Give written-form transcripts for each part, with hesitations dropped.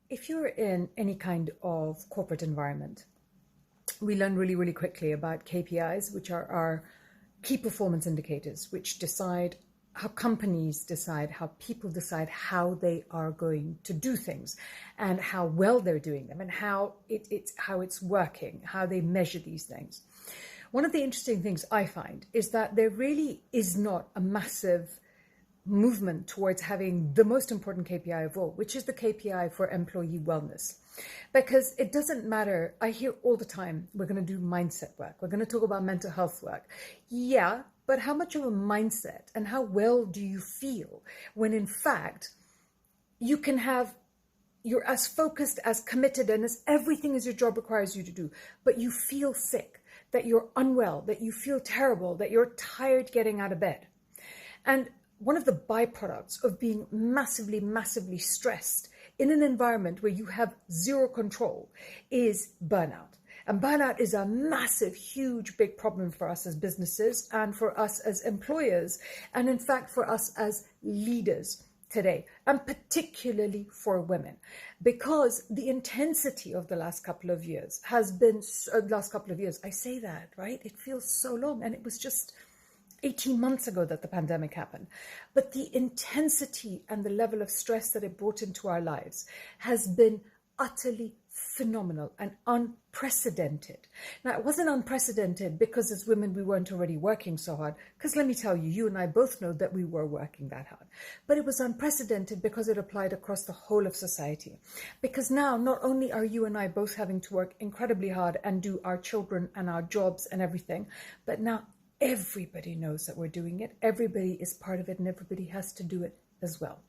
If you're in any kind of corporate environment, we learn really, really quickly about KPIs, which are our key performance indicators, which decide how companies decide, how people decide how they are going to do things and how well they're doing them and how it's working, how they measure these things. One of the interesting things I find is that there really is not a massive movement towards having the most important KPI of all, which is the KPI for employee wellness. Because it doesn't matter, I hear all the time, we're going to do mindset work, we're going to talk about mental health work. Yeah, but how much of a mindset and how well do you feel when in fact you're as focused, as committed, and as everything as your job requires you to do, but you feel sick, that you're unwell, that you feel terrible, that you're tired getting out of bed. And one of the byproducts of being massively, massively stressed in an environment where you have zero control is burnout. And burnout is a massive, huge, big problem for us as businesses and for us as employers, and in fact for us as leaders today, and particularly for women, because the intensity of the last couple of years has been, I say that, right? It feels so long, and it was just 18 months ago that the pandemic happened. But the intensity and the level of stress that it brought into our lives has been utterly phenomenal and unprecedented. Now, it wasn't unprecedented because as women we weren't already working so hard, because let me tell you, you and I both know that we were working that hard. But it was unprecedented because it applied across the whole of society. Because now, not only are you and I both having to work incredibly hard and do our children and our jobs and everything, but now everybody knows that we're doing it, everybody is part of it, and everybody has to do it as well.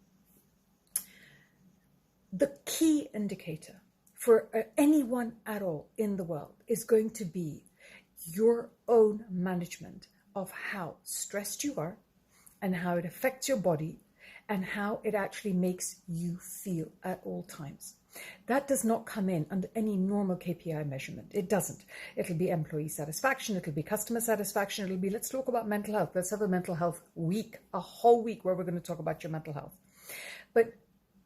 The key indicator for anyone at all in the world is going to be your own management of how stressed you are and how it affects your body and how it actually makes you feel at all times. That does not come in under any normal KPI measurement. It doesn't. It'll be employee satisfaction. It'll be customer satisfaction. It'll be, let's talk about mental health. Let's have a mental health week, a whole week where we're going to talk about your mental health. But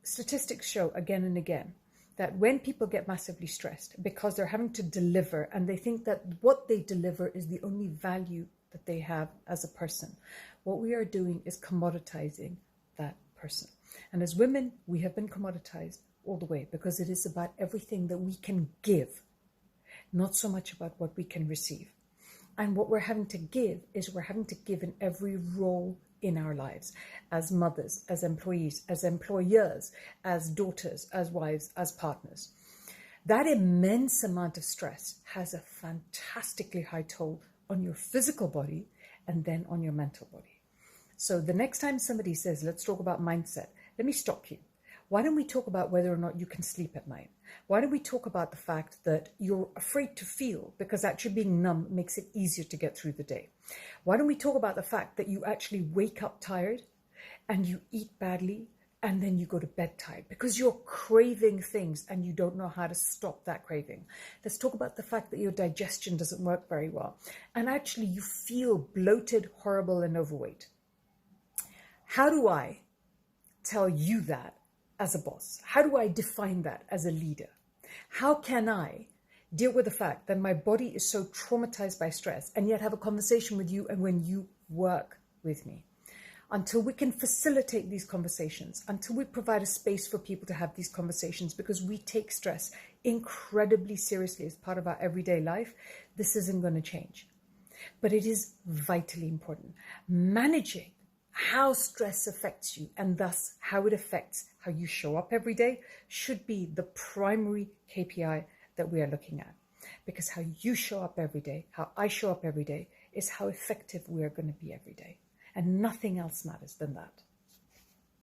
statistics show again and again that when people get massively stressed because they're having to deliver and they think that what they deliver is the only value that they have as a person, what we are doing is commoditizing that person. And as women, we have been commoditized all the way because it is about everything that we can give, not so much about what we can receive. And what we're having to give is we're having to give in every role in our lives, as mothers, as employees, as employers, as daughters, as wives, as partners. That immense amount of stress has a fantastically high toll on your physical body and then on your mental body. So the next time somebody says, let's talk about mindset, let me stop you. Why don't we talk about whether or not you can sleep at night? Why don't we talk about the fact that you're afraid to feel because actually being numb makes it easier to get through the day? Why don't we talk about the fact that you actually wake up tired and you eat badly and then you go to bed tired because you're craving things and you don't know how to stop that craving? Let's talk about the fact that your digestion doesn't work very well and actually you feel bloated, horrible, and overweight. How do I tell you that as a boss? How do I define that as a leader? How can I deal with the fact that my body is so traumatized by stress and yet have a conversation with you and when you work with me? Until we can facilitate these conversations, until we provide a space for people to have these conversations, because we take stress incredibly seriously as part of our everyday life, this isn't going to change. But it is vitally important. Managing how stress affects you and thus how it affects how you show up every day should be the primary KPI that we are looking at. Because how you show up every day, how I show up every day, is how effective we are going to be every day. And nothing else matters than that.